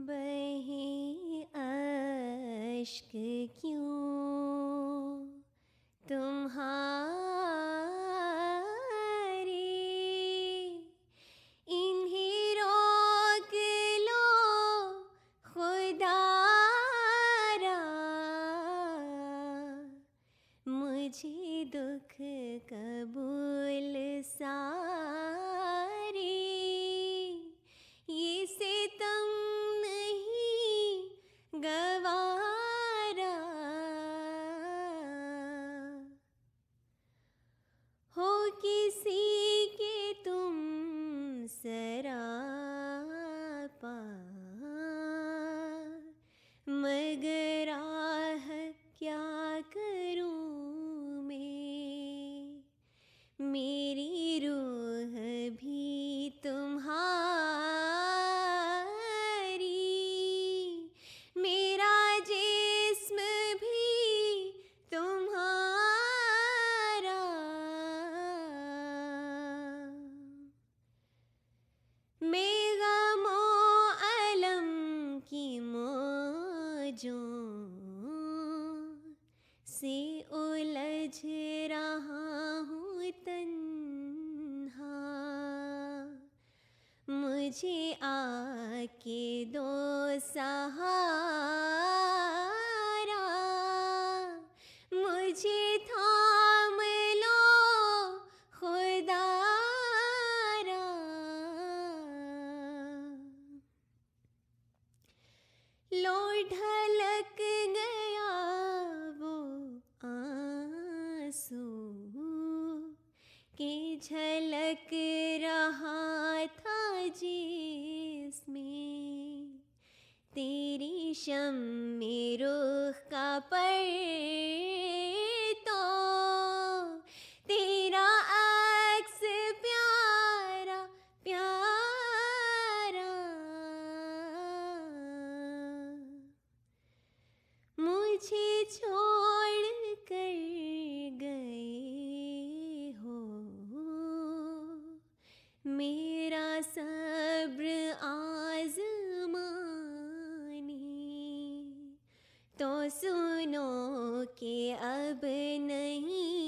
बहे अश्क क्यों तुम्हारे, इन्हें रोक लो खुदारा, मुझे दुख कबूल सारे, ये सितम नहीं गवारा, हो किसी के तुम सरापा, मगर आह क्या करूं मैं, मेरी रूह भी तुम्हारी, मेरा जिस्म भी तुम्हारा, मैं गमो अलम की मौजों से उलझ रहा हूँ तन्हा, मुझे आके दो सहारा, मुझे थाम लो खुदारा, लो ढलक गया वो आंसू के झलक रहा था जिसमें, तेरी शम्मे रुख का पर तो तेरा अक्स प्यारा प्यारा, मुझे छोड़ कर गए हो, मेरा सब्र आज़माने, तो सुनो कि अब नहीं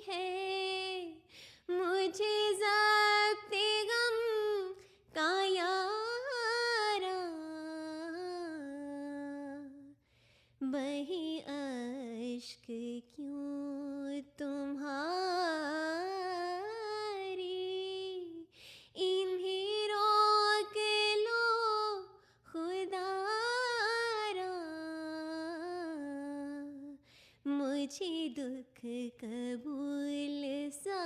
है मुझे ज़ब्ते गम का यारा, बहे अश्क क्यों तुम्हारे, इन्हें रोक लो खुदारा, मुझे दुख कबूल सा